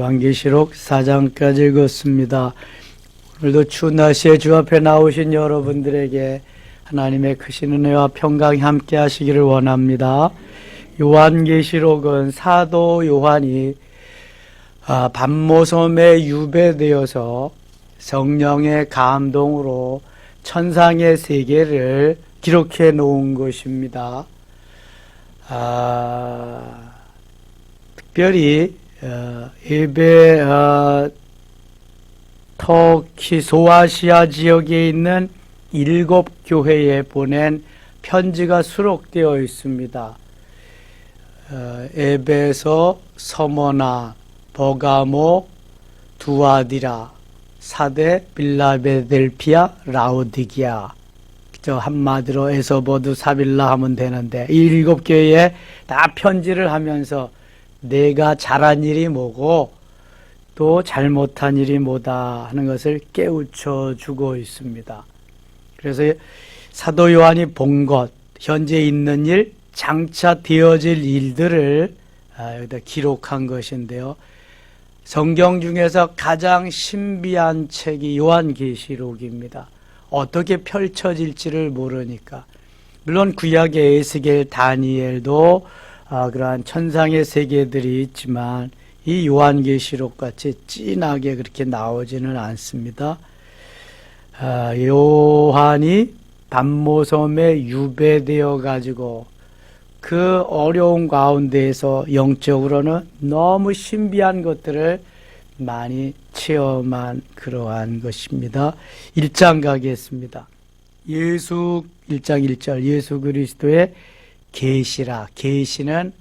요한계시록 4장까지 읽었습니다. 오늘도 추운 날씨에 주 앞에 나오신 여러분들에게 하나님의 크신 은혜와 평강이 함께 하시기를 원합니다. 요한계시록은 사도 요한이 반모섬에 유배되어서 성령의 감동으로 천상의 세계를 기록해 놓은 것입니다. 특별히 예배 터키 소아시아 지역에 있는 7교회에 보낸 편지가 수록되어 있습니다. 에베소, 서머나, 버가모, 두아디라, 사데, 빌라베델피아, 라오디기아. 저 한마디로 에서버두 사빌라 하면 되는데 이 7교회에 다 편지를 하면서 내가 잘한 일이 뭐고 또 잘못한 일이 뭐다 하는 것을 깨우쳐 주고 있습니다. 그래서 사도 요한이 본 것, 현재 있는 일, 장차 되어질 일들을 여기다 기록한 것인데요. 성경 중에서 가장 신비한 책이 요한계시록입니다. 어떻게 펼쳐질지를 모르니까. 물론 구약의 에스겔, 다니엘도 그러한 천상의 세계들이 있지만 이 요한계시록 같이 진하게 그렇게 나오지는 않습니다. 요한이 반모섬에 유배되어 가지고 그 어려운 가운데에서 영적으로는 너무 신비한 것들을 많이 체험한 그러한 것입니다. 1장 가겠습니다. 1장 1절 예수 그리스도의 계시라. 계시는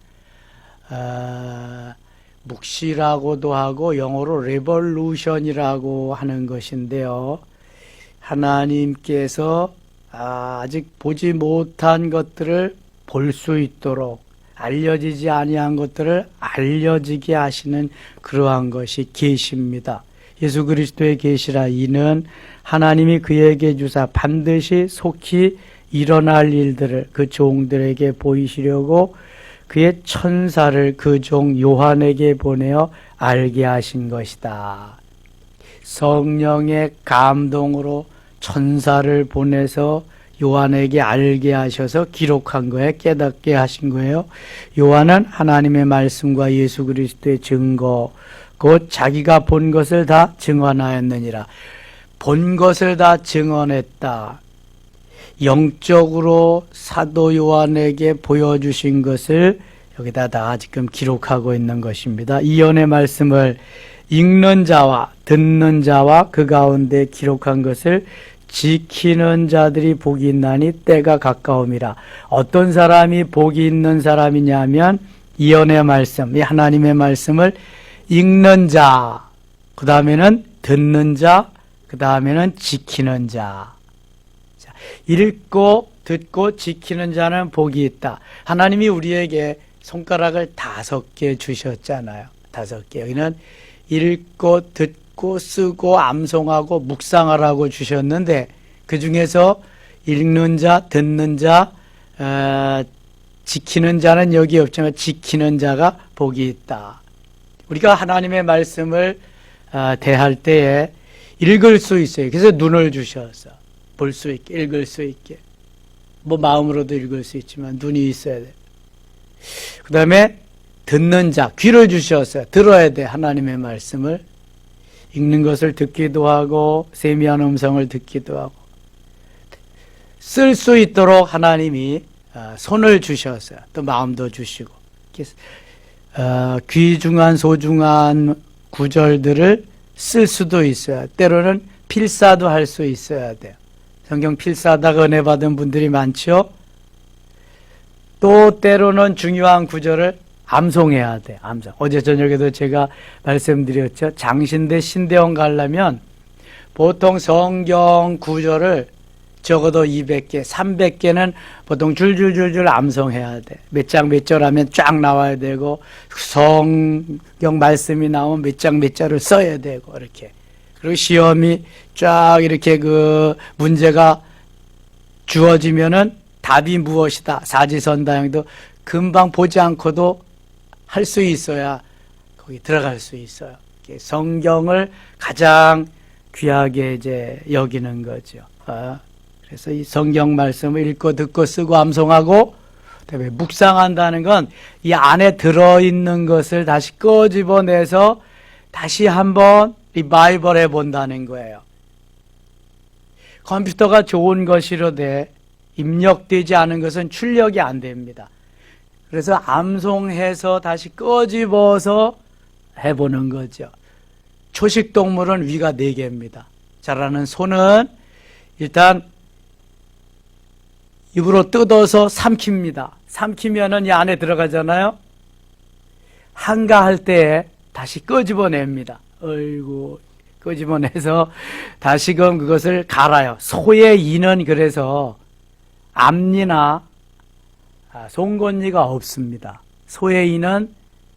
묵시라고도 하고 영어로 레볼루션이라고 하는 것인데요. 하나님께서 아직 보지 못한 것들을 볼 수 있도록 알려지지 아니한 것들을 알려지게 하시는 그러한 것이 계시입니다. 예수 그리스도의 계시라. 이는 하나님이 그에게 주사 반드시 속히 일어날 일들을 그 종들에게 보이시려고 그의 천사를 그 종 요한에게 보내어 알게 하신 것이다. 성령의 감동으로 천사를 보내서 요한에게 알게 하셔서 기록한 거예요. 깨닫게 하신 거예요. 요한은 하나님의 말씀과 예수 그리스도의 증거, 곧 자기가 본 것을 다 증언하였느니라. 본 것을 다 증언했다. 영적으로 사도 요한에게 보여주신 것을 여기다 다 지금 기록하고 있는 것입니다. 이언의 말씀을 읽는 자와 듣는 자와 그 가운데 기록한 것을 지키는 자들이 복이 있나니 때가 가까움이라. 어떤 사람이 복이 있는 사람이냐면 이언의 말씀, 이 하나님의 말씀을 읽는 자, 그 다음에는 듣는 자, 그 다음에는 지키는 자. 읽고 듣고 지키는 자는 복이 있다. 하나님이 우리에게 손가락을 5개 주셨잖아요. 5개. 여기는 읽고 듣고 쓰고 암송하고 묵상하라고 주셨는데 그 중에서 읽는 자, 듣는 자, 지키는 자는 여기 없지만 지키는 자가 복이 있다. 우리가 하나님의 말씀을 대할 때에 읽을 수 있어요. 그래서 눈을 주셔서 볼 수 있게, 읽을 수 있게. 뭐 마음으로도 읽을 수 있지만 눈이 있어야 돼. 그 다음에 듣는 자, 귀를 주셨어요. 들어야 돼. 하나님의 말씀을. 읽는 것을 듣기도 하고 세미한 음성을 듣기도 하고 쓸 수 있도록 하나님이 손을 주셨어요. 또 마음도 주시고 귀중한 소중한 구절들을 쓸 수도 있어요. 때로는 필사도 할 수 있어야 돼요. 성경 필사하다가 은혜 받은 분들이 많죠. 또 때로는 중요한 구절을 암송해야 돼. 암송. 어제 저녁에도 제가 말씀드렸죠. 장신대 신대원 가려면 보통 성경 구절을 적어도 200개, 300개는 보통 줄줄줄줄 암송해야 돼. 몇 장 몇 절 하면 쫙 나와야 되고 성경 말씀이 나오면 몇 장 몇 절을 써야 되고 이렇게. 그리고 시험이 쫙 이렇게 그 문제가 주어지면은 답이 무엇이다. 사지선다형도 금방 보지 않고도 할 수 있어야 거기 들어갈 수 있어요. 성경을 가장 귀하게 이제 여기는 거죠. 그래서 이 성경 말씀을 읽고 듣고 쓰고 암송하고, 그다음에 묵상한다는 건 이 안에 들어있는 것을 다시 끄집어내서 다시 한번 리바이벌 해본다는 거예요. 컴퓨터가 좋은 것이로되 입력되지 않은 것은 출력이 안 됩니다. 그래서 암송해서 다시 끄집어서 해보는 거죠. 초식동물은 위가 4개입니다. 자라는 소는 일단 입으로 뜯어서 삼킵니다. 삼키면은 이 안에 들어가잖아요. 한가할 때에 다시 끄집어냅니다. 어이구, 끄집어내서 다시금 그것을 갈아요. 소의 이는 그래서 앞니나 송곳니가 없습니다. 소의 이는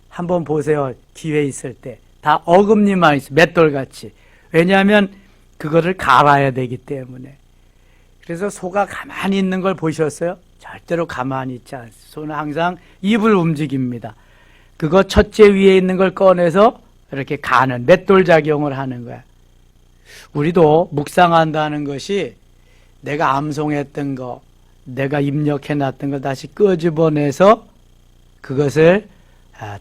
한번 보세요. 기회 있을 때. 다 어금니만 있어요. 맷돌같이. 왜냐하면 그거를 갈아야 되기 때문에. 그래서 소가 가만히 있는 걸 보셨어요? 절대로 가만히 있지 않습니다. 소는 항상 입을 움직입니다. 그거 첫째 위에 있는 걸 꺼내서 이렇게 가는 맷돌 작용을 하는 거야. 우리도 묵상한다는 것이 내가 암송했던 거, 내가 입력해놨던 걸 다시 끄집어내서 그것을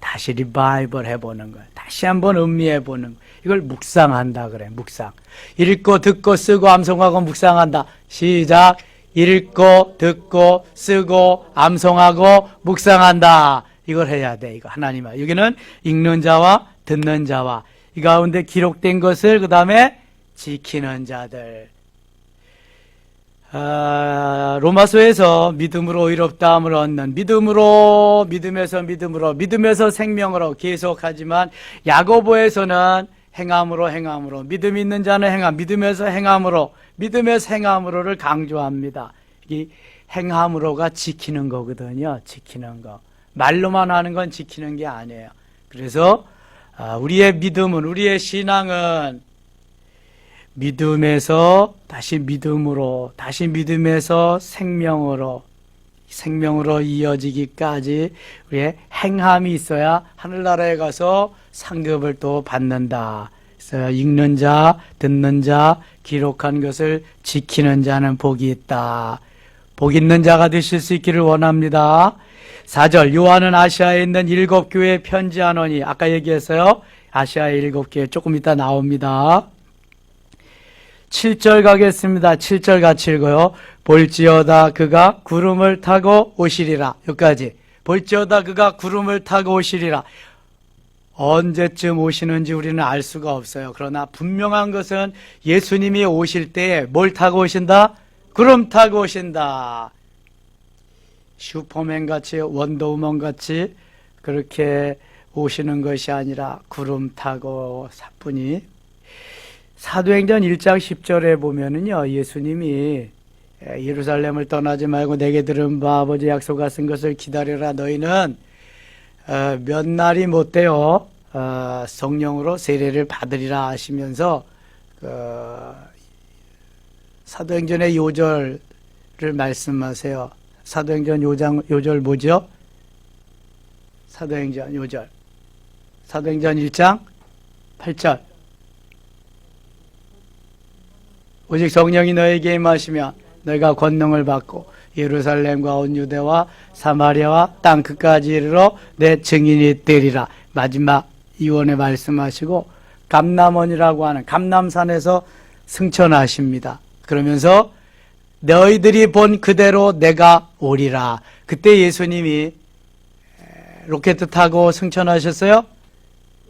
다시 리바이벌 해보는 거야. 다시 한번 음미해보는 거야. 이걸 묵상한다 그래. 묵상. 읽고 듣고 쓰고 암송하고 묵상한다. 시작. 읽고 듣고 쓰고 암송하고 묵상한다. 이걸 해야 돼. 이거 하나님아. 여기는 읽는 자와 듣는 자와 이 가운데 기록된 것을 그 다음에 지키는 자들. 로마서에서 믿음으로 의롭다함을 얻는, 믿음에서 생명으로 계속하지만 야고보에서는 행함으로, 믿음 있는 자는 행함, 믿음에서 행함으로를 강조합니다. 이 행함으로가 지키는 거거든요. 지키는 거. 말로만 하는 건 지키는 게 아니에요. 그래서 우리의 믿음은, 우리의 신앙은 믿음에서 다시 믿음으로, 다시 믿음에서 생명으로 이어지기까지 우리의 행함이 있어야 하늘나라에 가서 상급을 또 받는다. 그래서 읽는 자, 듣는 자, 기록한 것을 지키는 자는 복이 있다. 복 있는 자가 되실 수 있기를 원합니다. 4절, 요한은 아시아에 있는 7교회에 편지하노니, 아까 얘기했어요. 아시아의 7교회 조금 이따 나옵니다. 7절 가겠습니다. 7절 같이 읽어요. 볼지어다 그가 구름을 타고 오시리라. 여기까지. 볼지어다 그가 구름을 타고 오시리라. 언제쯤 오시는지 우리는 알 수가 없어요. 그러나 분명한 것은 예수님이 오실 때에 뭘 타고 오신다? 구름 타고 오신다. 슈퍼맨같이, 원더우먼같이 그렇게 오시는 것이 아니라 구름 타고 사뿐히. 사도행전 1장 10절에 보면은요, 예수님이 예루살렘을 떠나지 말고 내게 들은 바 아버지 약속하신 것을 기다려라. 너희는 몇 날이 못 되어 성령으로 세례를 받으리라 하시면서 사도행전의 요절을 말씀하세요. 사도행전 요절 뭐죠? 사도행전 요절. 사도행전 1장 8절. 오직 성령이 너에게 임하시면 너희가 권능을 받고 예루살렘과 온 유대와 사마리아와 땅 끝까지 이르러 내 증인이 되리라. 마지막 이원에 말씀하시고 감람원이라고 하는 감람산에서 승천하십니다. 그러면서 너희들이 본 그대로 내가 오리라. 그때 예수님이 로켓 타고 승천하셨어요?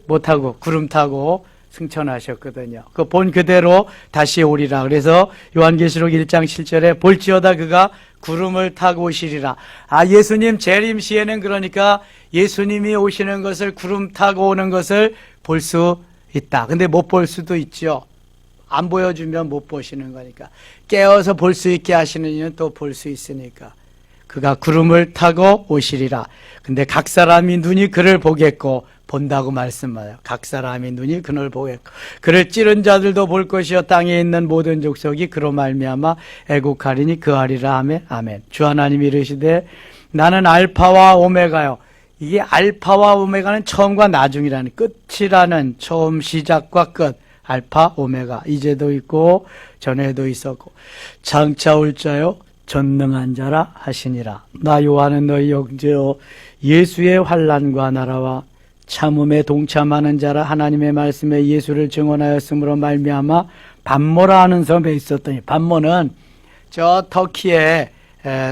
못 타고 구름 타고 승천하셨거든요. 그 본 그대로 다시 오리라. 그래서 요한계시록 1장 7절에 볼지어다 그가 구름을 타고 오시리라. 예수님 재림 시에는 그러니까 예수님이 오시는 것을, 구름 타고 오는 것을 볼 수 있다. 근데 못 볼 수도 있죠. 안 보여주면 못 보시는 거니까. 깨어서 볼 수 있게 하시는 이는 또 볼 수 있으니까. 그가 구름을 타고 오시리라. 근데 각 사람이 눈이 그를 보겠고, 본다고 말씀하여 각 사람이 눈이 그를 보겠고 그를 찌른 자들도 볼 것이요 땅에 있는 모든 족속이 그로 말미암아 애국하리니 그하리라. 아멘. 아멘. 주 하나님이 이르시되 나는 알파와 오메가요 이게 알파와 오메가는 처음과 나중이라는, 끝이라는, 처음, 시작과 끝, 알파, 오메가, 이제도 있고 전에도 있었고, 장차 올 자요 전능한 자라 하시니라. 나 요한은 너희 형제요 예수의 환난과 나라와 참음에 동참하는 자라 하나님의 말씀에 예수를 증언하였으므로 말미암아 반모라 하는 섬에 있었더니, 반모는 저 터키의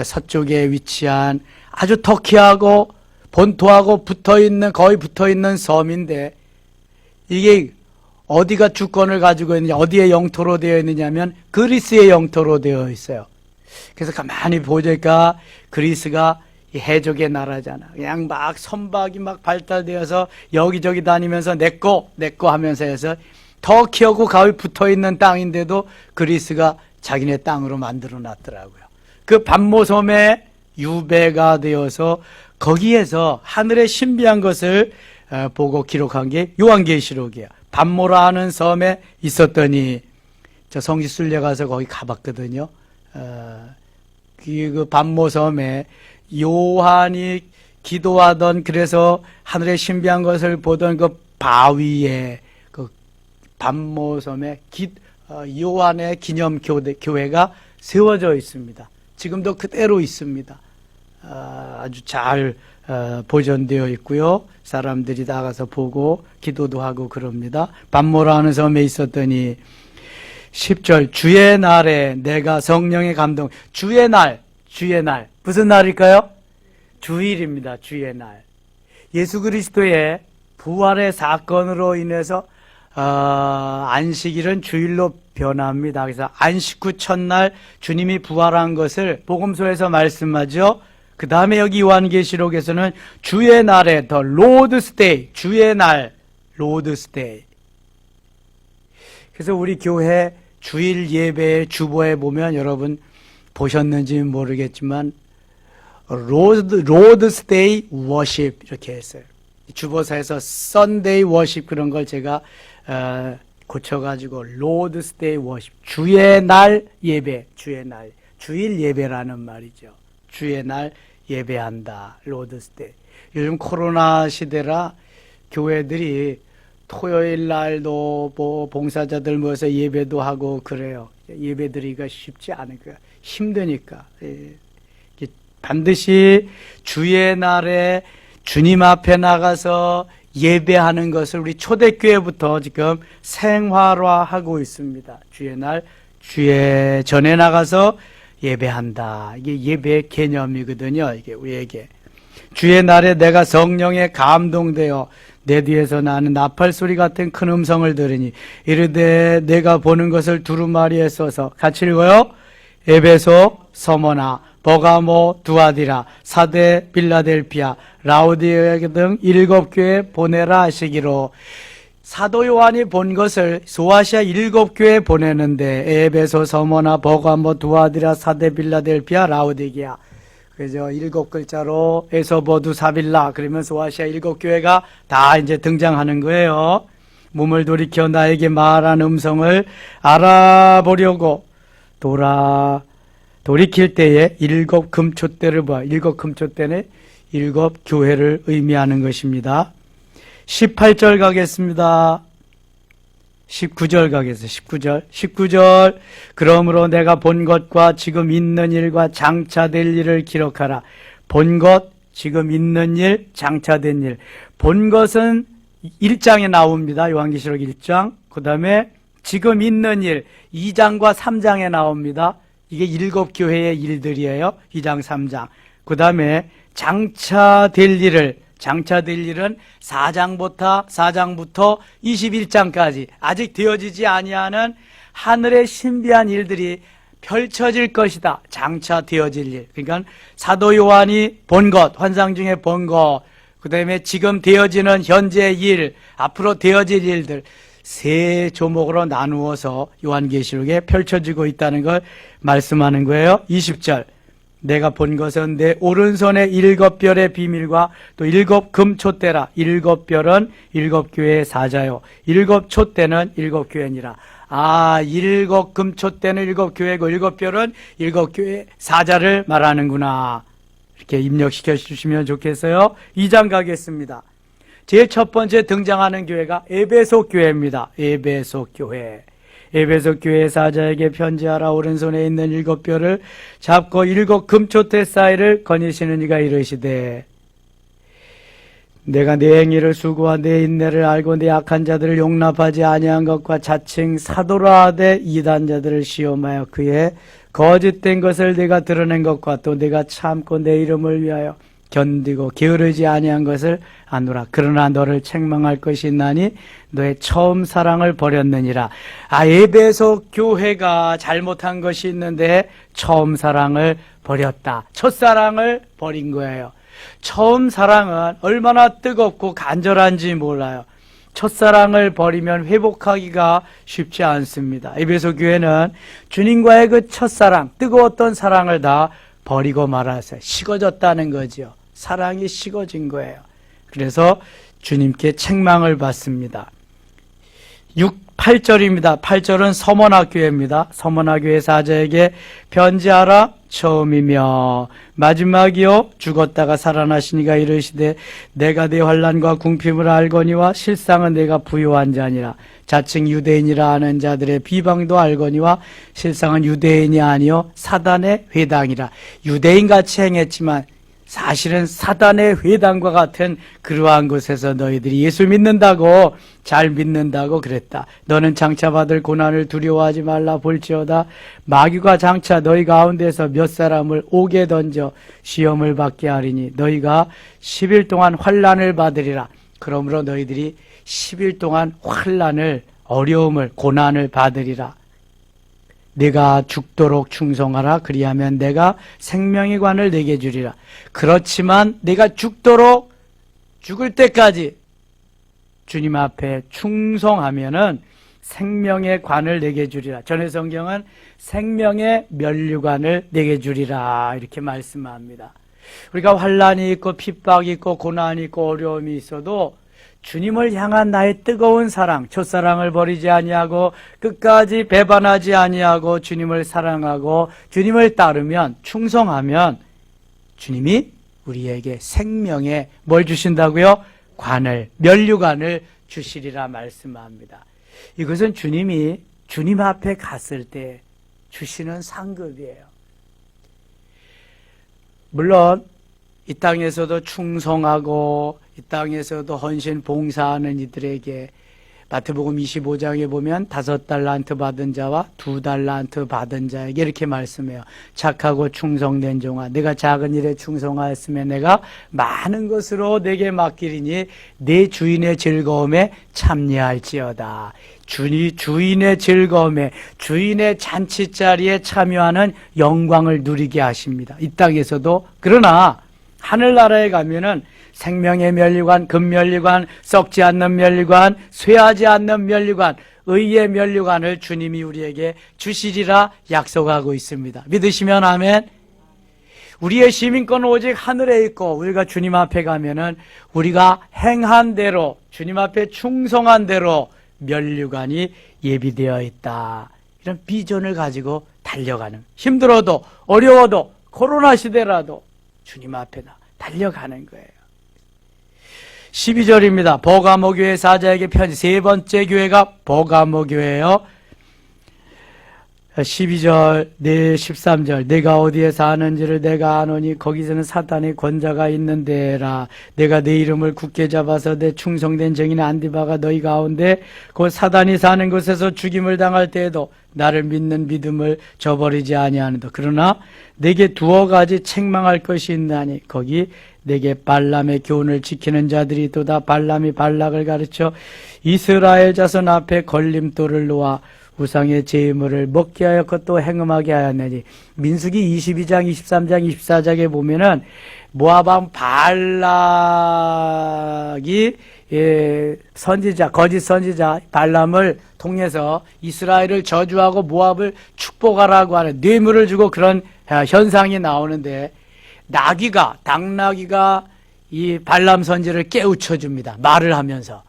서쪽에 위치한 아주 터키하고 본토하고 붙어있는, 거의 붙어있는 섬인데, 이게 어디가 주권을 가지고 있느냐, 어디에 영토로 되어 있느냐면 그리스의 영토로 되어 있어요. 그래서 가만히 보니까 그리스가 해적의 나라잖아. 그냥 막 선박이 막 발달되어서 여기저기 다니면서 내꺼 하면서 해서 터키하고 거의 붙어있는 땅인데도 그리스가 자기네 땅으로 만들어 놨더라고요. 그 반모섬에 유배가 되어서 거기에서 하늘의 신비한 것을 보고 기록한 게 요한계시록이에요. 반모라 하는 섬에 있었더니, 저 성지순례 가서 거기 가봤거든요. 그 반모섬에 요한이 기도하던, 그래서 하늘의 신비한 것을 보던 그 바위에 그 반모섬에 요한의 기념교회가 세워져 있습니다. 지금도 그대로 있습니다. 아주 잘 보존되어 있고요. 사람들이 나가서 보고 기도도 하고 그럽니다. 반모라 하는 섬에 있었더니 10절, 주의 날에 내가 성령의 감동. 주의 날 무슨 날일까요? 주일입니다. 주의 날. 예수 그리스도의 부활의 사건으로 인해서 안식일은 주일로 변합니다. 그래서 안식 후 첫날 주님이 부활한 것을 복음서에서 말씀하죠. 그 다음에 여기 요한계시록에서는 주의 날에 더 로드스데이, 주의 날, 로드스데이. 그래서 우리 교회 주일 예배의 주보에 보면, 여러분 보셨는지 모르겠지만 로드스데이 워십 이렇게 했어요. 주보사에서 썬데이 워십 그런 걸 제가 고쳐가지고 로드스데이 워십, 주의 날 예배, 주의 날, 주일 예배라는 말이죠. 주의 날 예배한다, 로드스데이. 요즘 코로나 시대라 교회들이 토요일 날도 뭐 봉사자들 모여서 예배도 하고 그래요. 예배 드리기가 쉽지 않으니까, 힘드니까. 반드시 주의 날에 주님 앞에 나가서 예배하는 것을 우리 초대교회부터 지금 생활화하고 있습니다. 주의 날, 주의 전에 나가서 예배한다. 이게 예배의 개념이거든요. 이게 우리에게. 주의 날에 내가 성령에 감동되어 내 뒤에서 나는 나팔 소리 같은 큰 음성을 들으니 이르되 내가 보는 것을 두루마리에 써서, 같이 읽어요. 에베소, 서머나, 버가모, 두아디라, 사데, 빌라델피아, 라우디에 등 7교회 보내라 하시기로. 사도 요한이 본 것을 소아시아 7교회 보내는데, 에베소, 서머나, 버가모, 두아디라, 사데, 빌라델피아, 라우디게아. 그죠? 7글자로 에서버두 사빌라, 그러면 소아시아 7교회가 다 이제 등장하는 거예요. 몸을 돌이켜 나에게 말한 음성을 알아보려고 돌이킬 때에 7 금초대를 봐. 7 금초대는 7 교회를 의미하는 것입니다. 18절 가겠습니다. 19절 가겠습니다. 19절. 그러므로 내가 본 것과 지금 있는 일과 장차될 일을 기록하라. 본 것, 지금 있는 일, 장차된 일. 본 것은 1장에 나옵니다. 요한계시록 1장. 그 다음에 지금 있는 일 2장과 3장에 나옵니다. 이게 7 교회의 일들이에요. 2장, 3장. 그 다음에 장차될 일은 4장부터 21장까지 아직 되어지지 아니하는 하늘의 신비한 일들이 펼쳐질 것이다. 장차 되어질 일. 그러니까 사도 요한이 본 것, 환상 중에 본 것, 그 다음에 지금 되어지는 현재 일, 앞으로 되어질 일들, 세 조목으로 나누어서 요한계시록에 펼쳐지고 있다는 걸 말씀하는 거예요. 20절. 내가 본 것은 내 오른손에 7별의 비밀과 또 7 금촛대라. 7별은 7교회의 사자요, 7 촛대는 7교회니라. 7 금촛대는 7교회고 7별은 7교회의 사자를 말하는구나. 이렇게 입력시켜 주시면 좋겠어요. 2장 가겠습니다. 제일 첫 번째 등장하는 교회가 에베소 교회입니다. 에베소 교회. 에베소 교회 사자에게 편지하라. 오른손에 있는 7뼈를 잡고 7 금초대 사이를 거니시는 이가 이르시되 내가 내 행위를 수고와 내 인내를 알고 내 악한 자들을 용납하지 아니한 것과 자칭 사도라 하되 이단자들을 시험하여 그의 거짓된 것을 내가 드러낸 것과 또 내가 참고 내 이름을 위하여 견디고 게으르지 아니한 것을 아노라. 그러나 너를 책망할 것이 있나니 너의 처음 사랑을 버렸느니라. 에베소 교회가 잘못한 것이 있는데 처음 사랑을 버렸다. 첫사랑을 버린 거예요. 처음 사랑은 얼마나 뜨겁고 간절한지 몰라요. 첫사랑을 버리면 회복하기가 쉽지 않습니다. 에베소 교회는 주님과의 그 첫사랑, 뜨거웠던 사랑을 다 버리고 말았어요. 식어졌다는 거죠. 사랑이 식어진 거예요. 그래서 주님께 책망을 받습니다. 8절입니다. 8절은 서머나 교회입니다. 서머나 교회 사자에게 편지하라. 처음이며 마지막이요 죽었다가 살아나시니가 이르시되 내가 내 환난과 궁핍을 알거니와 실상은 내가 부요한 자니라. 자칭 유대인이라 하는 자들의 비방도 알거니와 실상은 유대인이 아니요 사단의 회당이라. 유대인같이 행했지만 사실은 사단의 회당과 같은 그러한 곳에서 너희들이 예수 믿는다고, 잘 믿는다고 그랬다. 너는 장차 받을 고난을 두려워하지 말라. 볼지어다 마귀가 장차 너희 가운데서 몇 사람을 옥에 던져 시험을 받게 하리니 너희가 10일 동안 환난을 받으리라. 그러므로 너희들이 10일 동안 환난을, 어려움을, 고난을 받으리라. 내가 죽도록 충성하라. 그리하면 내가 생명의 관을 내게 주리라. 그렇지만 내가 죽도록, 죽을 때까지 주님 앞에 충성하면은 생명의 관을 내게 주리라. 전의 성경은 생명의 면류관을 내게 주리라 이렇게 말씀합니다. 우리가 환난이 있고 핍박이 있고 고난이 있고 어려움이 있어도 주님을 향한 나의 뜨거운 사랑, 첫사랑을 버리지 아니하고 끝까지 배반하지 아니하고 주님을 사랑하고 주님을 따르면, 충성하면 주님이 우리에게 생명의 뭘 주신다고요? 관을, 면류관을 주시리라 말씀합니다. 이것은 주님이 주님 앞에 갔을 때 주시는 상급이에요. 물론 이 땅에서도 충성하고 이 땅에서도 헌신 봉사하는 이들에게 마태복음 25장에 보면 5달란트 받은 자와 2달란트 받은 자에게 이렇게 말씀해요. 착하고 충성된 종아, 내가 작은 일에 충성하였으면 내가 많은 것으로 내게 맡기리니 내 주인의 즐거움에 참여할지어다. 주인의 즐거움에, 주인의 잔치자리에 참여하는 영광을 누리게 하십니다. 이 땅에서도. 그러나 하늘나라에 가면은 생명의 면류관, 금면류관, 썩지 않는 면류관, 쇠하지 않는 면류관, 의의 면류관을 주님이 우리에게 주시리라 약속하고 있습니다. 믿으시면 아멘. 우리의 시민권은 오직 하늘에 있고 우리가 주님 앞에 가면은 우리가 행한 대로, 주님 앞에 충성한 대로 면류관이 예비되어 있다. 이런 비전을 가지고 달려가는, 힘들어도 어려워도 코로나 시대라도 주님 앞에 달려가는 거예요. 12절입니다. 버가모 교회 사자에게 편지, 세 번째 교회가 버가모 교회예요. 12절, 13절, 내가 어디에 사는지를 내가 아노니 거기서는 사탄의 권자가 있는데라. 내가 내 이름을 굳게 잡아서 내 충성된 증인 안디바가 너희 가운데 곧 사단이 사는 곳에서 죽임을 당할 때에도 나를 믿는 믿음을 저버리지 아니하는다. 그러나 내게 두어 가지 책망할 것이 있나니 거기 내게 발람의 교훈을 지키는 자들이 있도다. 발람이 발락을 가르쳐 이스라엘 자손 앞에 걸림돌을 놓아 우상의 제물을 먹게 하여 그것도 행음하게 하였느니. 민수기 22장, 23장, 24장에 보면은 모압 왕 발락이 선지자, 거짓 선지자 발람을 통해서 이스라엘을 저주하고 모압을 축복하라고 하는, 뇌물을 주고 그런 현상이 나오는데, 당나귀가 이 발람 선지를 깨우쳐 줍니다. 말을 하면서.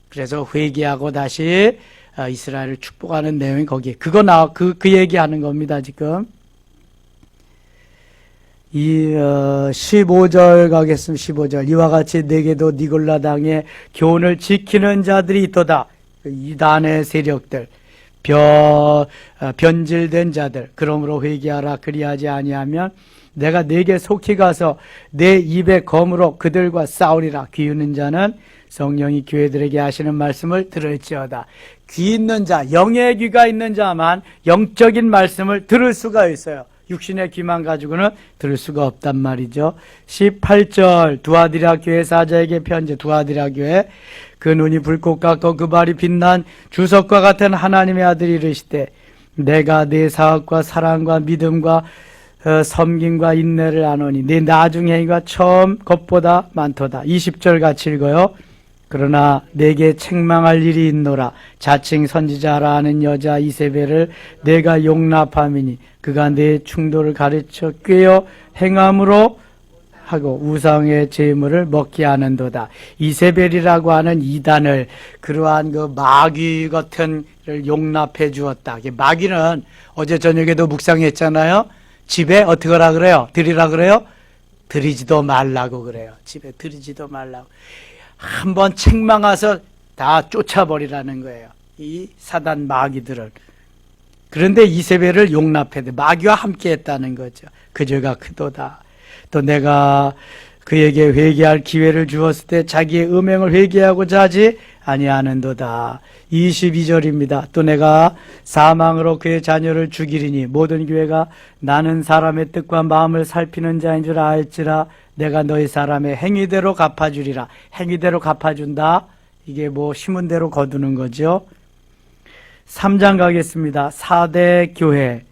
그래서 회개하고 다시 이스라엘을 축복하는 내용이 거기에, 그 얘기하는 겁니다, 지금. 15절 가겠습니다. 15절. 이와 같이 내게도 니골라 당의 교훈을 지키는 자들이 있도다. 이단의 세력들, 변질된 자들. 그러므로 회개하라. 그리하지 아니하면 내가 네게 속히 가서 내 입의 검으로 그들과 싸우리라. 귀 있는 자는 성령이 교회들에게 하시는 말씀을 들을지어다. 귀 있는 자, 영의 귀가 있는 자만 영적인 말씀을 들을 수가 있어요. 육신의 귀만 가지고는 들을 수가 없단 말이죠. 18절. 두아디라 교회 사자에게 편지. 두아디라 교회, 그 눈이 불꽃 같고 그 발이 빛난 주석과 같은 하나님의 아들이 이르시되 내가 네 사업과 사랑과 믿음과 섬김과 인내를 아노니 네 나중 행위가 처음 것보다 많도다. 20절 같이 읽어요. 그러나 내게 책망할 일이 있노라. 자칭 선지자라 하는 여자 이세벨을 내가 용납함이니 그가 내 충돌을 가르쳐 꾀어 행함으로 하고 우상의 제물을 먹게 하는도다. 이세벨이라고 하는 이단을, 그러한 그 마귀 같은 를 용납해 주었다. 마귀는 어제 저녁에도 묵상했잖아요. 집에 어떻게 하라 그래요? 드리라 그래요? 드리지도 말라고 그래요. 집에 드리지도 말라고. 한번 책망해서 다 쫓아버리라는 거예요. 이 사단 마귀들을. 그런데 이세벨을 용납해야 돼. 마귀와 함께 했다는 거죠. 그 죄가 크도다. 또 내가 그에게 회개할 기회를 주었을 때 자기의 음행을 회개하고자 하지 아니하는도다. 22절입니다. 또 내가 사망으로 그의 자녀를 죽이리니 모든 교회가 나는 사람의 뜻과 마음을 살피는 자인 줄 알지라. 내가 너희 사람의 행위대로 갚아주리라. 행위대로 갚아준다. 이게 뭐 심은 대로 거두는 거죠. 3장 가겠습니다. 4대 교회.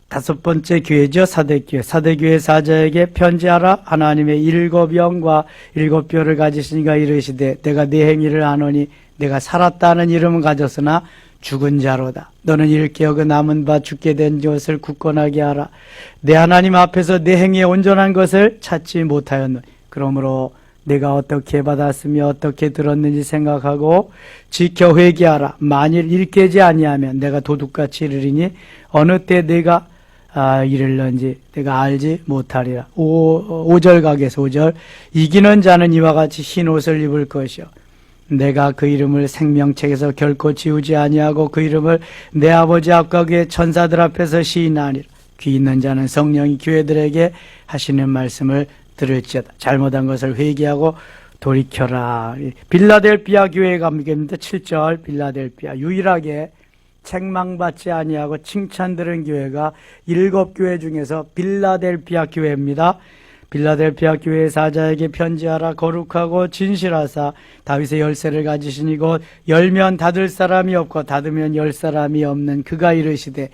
다섯 번째 교회죠. 사대교회. 사대교회 사자에게 편지하라. 하나님의 7영과 7뼈를 가지시니가 이르시되 내가 네 행위를 아노니 내가 살았다는 이름은 가졌으나 죽은 자로다. 너는 일깨어그 남은 바 죽게 된 것을 굳건하게 하라. 내 하나님 앞에서 내 행위에 온전한 것을 찾지 못하였노니 그러므로 내가 어떻게 받았으며 어떻게 들었는지 생각하고 지켜 회개하라. 만일 일깨지 아니하면 내가 도둑같이 이르리니 어느 때 내가 이를런지 내가 알지 못하리라. 5절 가게서 5절. 이기는 자는 이와 같이 흰 옷을 입을 것이요 내가 그 이름을 생명책에서 결코 지우지 아니하고 그 이름을 내 아버지 앞과 그의 천사들 앞에서 시인하니라. 귀 있는 자는 성령이 교회들에게 하시는 말씀을 들을지어다. 잘못한 것을 회개하고 돌이켜라. 빌라델비아 교회에 갑니다. 7절. 빌라델비아 유일하게 책망받지 아니하고 칭찬 들은 교회가 7교회 중에서 빌라델비아 교회입니다. 빌라델비아 교회 사자에게 편지하라. 거룩하고 진실하사 다윗의 열쇠를 가지시니 곧 열면 닫을 사람이 없고 닫으면 열 사람이 없는 그가 이르시되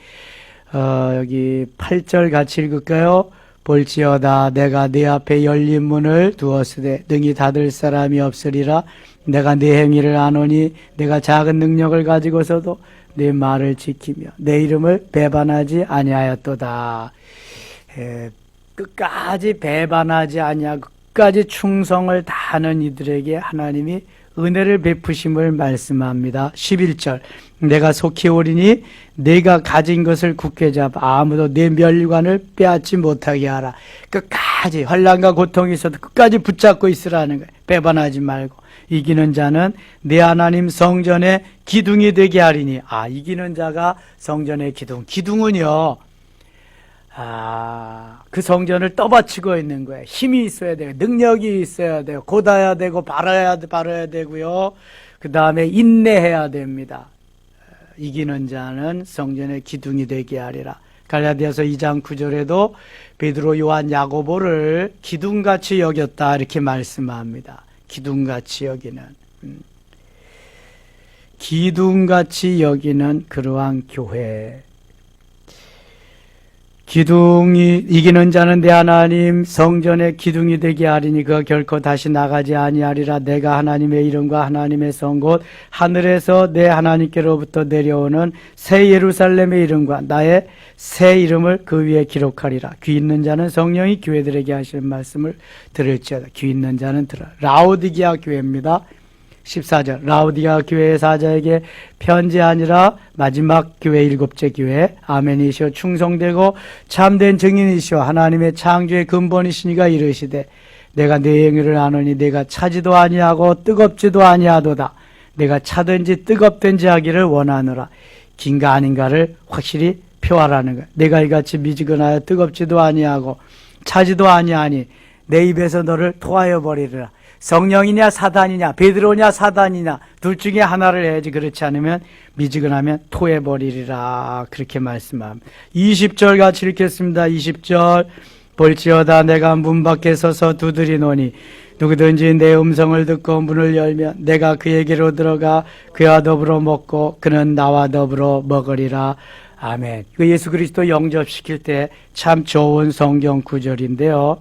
여기 8절 같이 읽을까요? 볼지어다 내가 네 앞에 열린 문을 두었으되 능히 닫을 사람이 없으리라. 내가 네 행위를 아노니 내가 작은 능력을 가지고서도 내 말을 지키며 내 이름을 배반하지 아니하였도다. 끝까지 배반하지 아니하고 끝까지 충성을 다하는 이들에게 하나님이 은혜를 베푸심을 말씀합니다. 11절. 내가 속히 오리니 내가 가진 것을 굳게 잡아 아무도 내 멸관을 빼앗지 못하게 하라. 끝까지 환난과 고통이 있어도 끝까지 붙잡고 있으라는 거예요. 배반하지 말고. 이기는 자는 내 하나님 성전의 기둥이 되게 하리니. 이기는 자가 성전의 기둥. 기둥은요, 그 성전을 떠받치고 있는 거예요. 힘이 있어야 돼요. 능력이 있어야 돼요. 곧아야 되고, 바라야 되고요. 그 다음에 인내해야 됩니다. 이기는 자는 성전의 기둥이 되게 하리라. 갈라디아서 2장 9절에도 베드로, 요한, 야고보를 기둥같이 여겼다 이렇게 말씀합니다. 기둥같이 여기는 기둥같이 여기는 그러한 교회. 기둥이 이기는 자는 내 하나님 성전의 기둥이 되게 하리니 그가 결코 다시 나가지 아니하리라. 내가 하나님의 이름과 하나님의 성 곧 하늘에서 내 하나님께로부터 내려오는 새 예루살렘의 이름과 나의 새 이름을 그 위에 기록하리라. 귀 있는 자는 성령이 교회들에게 하시는 말씀을 들을지어다. 귀 있는 자는 들어. 라오디게아 교회입니다. 14절 라우디가 교회 사자에게 편지하니라. 마지막 교회 7째 교회 아멘이시오 충성되고 참된 증인이시오 하나님의 창조의 근본이시니가 이르시되 내가 내 행위를 아노니 내가 차지도 아니하고 뜨겁지도 아니하도다. 내가 차든지 뜨겁든지 하기를 원하노라. 긴가 아닌가를 확실히 표하라는 거야. 내가 이같이 미지근하여 뜨겁지도 아니하고 차지도 아니하니 내 입에서 너를 토하여 버리리라. 성령이냐 사단이냐 베드로냐 사단이냐 둘 중에 하나를 해야지. 그렇지 않으면 미지근하면 토해 버리리라. 그렇게 말씀합니다. 20절 같이 읽겠습니다. 20절 볼지어다 내가 문 밖에 서서 두드리노니 누구든지 내 음성을 듣고 문을 열면 내가 그에게로 들어가 그와 더불어 먹고 그는 나와 더불어 먹으리라. 아멘. 이거 예수 그리스도 영접시킬 때 참 좋은 성경 구절인데요.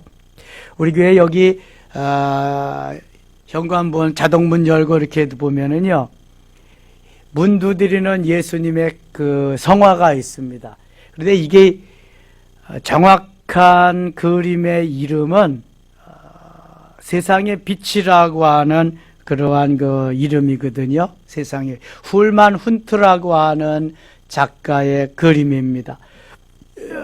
우리 교회 여기 현관문 자동문 열고 이렇게 보면은요 문 두드리는 예수님의 그 성화가 있습니다. 그런데 이게 정확한 그림의 이름은 세상의 빛이라고 하는 그러한 그 이름이거든요. 세상에 훌만 훈트라고 하는 작가의 그림입니다.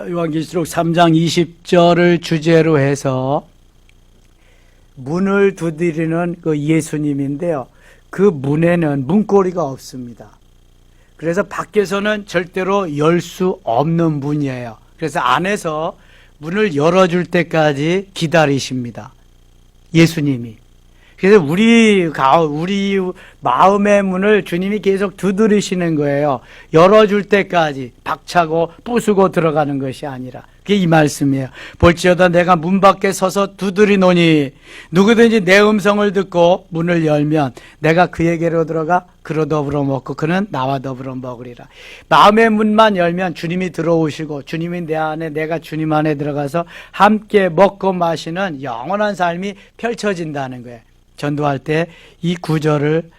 요한계시록 3장 20절을 주제로 해서 문을 두드리는 그 예수님인데요. 그 문에는 문고리가 없습니다. 그래서 밖에서는 절대로 열 수 없는 문이에요. 그래서 안에서 문을 열어줄 때까지 기다리십니다. 예수님이. 그래서 우리 마음의 문을 주님이 계속 두드리시는 거예요. 열어줄 때까지 박차고 부수고 들어가는 것이 아니라. 그게 이 말씀이에요. 볼지어다 내가 문 밖에 서서 두드리노니 누구든지 내 음성을 듣고 문을 열면 내가 그에게로 들어가 그로 더불어 먹고 그는 나와 더불어 먹으리라. 마음의 문만 열면 주님이 들어오시고 주님이 내 안에 내가 주님 안에 들어가서 함께 먹고 마시는 영원한 삶이 펼쳐진다는 거예요. 전도할 때 이 구절을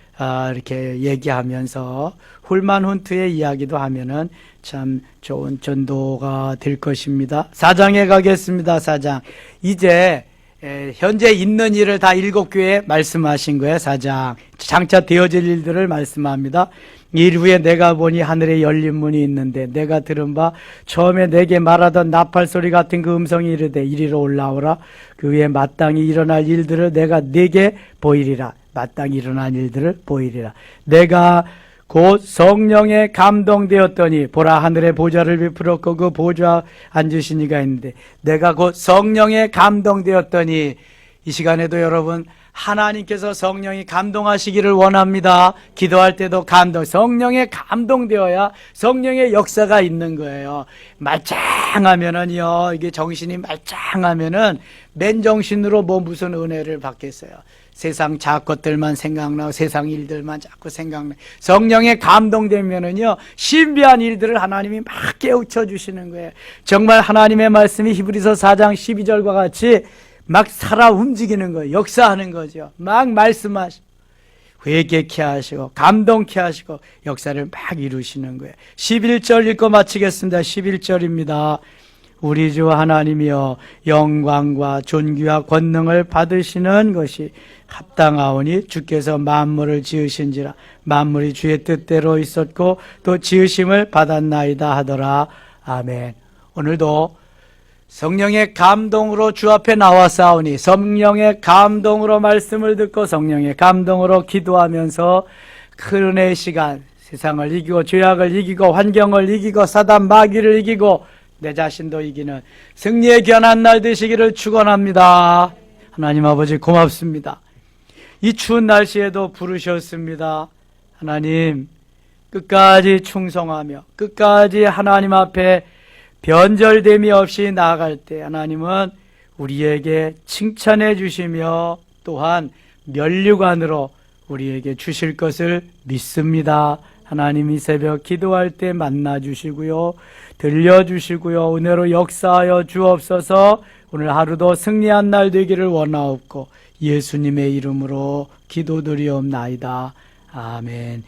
이렇게 얘기하면서 훌만훈트의 이야기도 하면은 참 좋은 전도가 될 것입니다. 4장에 가겠습니다. 4장. 이제 현재 있는 일을 다 7교회에 말씀하신 거예요. 4장. 장차 되어질 일들을 말씀합니다. 일 후에 내가 보니 하늘에 열린 문이 있는데 내가 들은 바 처음에 내게 말하던 나팔 소리 같은 그 음성이 이르되 이리로 올라오라. 그 위에 마땅히 일어날 일들을 내가 네게 보이리라. 마땅히 일어날 일들을 보이리라. 내가 곧 성령에 감동되었더니 보라 하늘의 보좌를 베풀었고 그 보좌 앉으신 이가 있는데 내가 곧 성령에 감동되었더니 이 시간에도 여러분 하나님께서 성령이 감동하시기를 원합니다. 기도할 때도 성령에 감동되어야 성령의 역사가 있는 거예요. 말짱하면은요, 이게 정신이 말짱하면은 맨정신으로 뭐 무슨 은혜를 받겠어요. 세상 작것들만 생각나고 세상 일들만 자꾸 생각나. 성령에 감동되면은요, 신비한 일들을 하나님이 막 깨우쳐 주시는 거예요. 정말 하나님의 말씀이 히브리서 4장 12절과 같이 막 살아 움직이는 거예요. 역사하는 거죠. 막 말씀하시고 회개케 하시고 감동케 하시고 역사를 막 이루시는 거예요. 11절 읽고 마치겠습니다. 11절입니다. 우리 주 하나님이여 영광과 존귀와 권능을 받으시는 것이 합당하오니 주께서 만물을 지으신지라 만물이 주의 뜻대로 있었고 또 지으심을 받았나이다 하더라. 아멘. 오늘도 성령의 감동으로 주 앞에 나와싸우니 성령의 감동으로 말씀을 듣고 성령의 감동으로 기도하면서 큰 은혜의 시간 세상을 이기고 죄악을 이기고 환경을 이기고 사단 마귀를 이기고 내 자신도 이기는 승리의 귀한 날 되시기를 축원합니다. 하나님 아버지 고맙습니다. 이 추운 날씨에도 부르셨습니다. 하나님 끝까지 충성하며 끝까지 하나님 앞에 변절됨이 없이 나아갈 때 하나님은 우리에게 칭찬해 주시며 또한 면류관으로 우리에게 주실 것을 믿습니다. 하나님 이 새벽 기도할 때 만나주시고요. 들려주시고요. 은혜로 역사하여 주옵소서. 오늘 하루도 승리한 날 되기를 원하옵고 예수님의 이름으로 기도드리옵나이다. 아멘.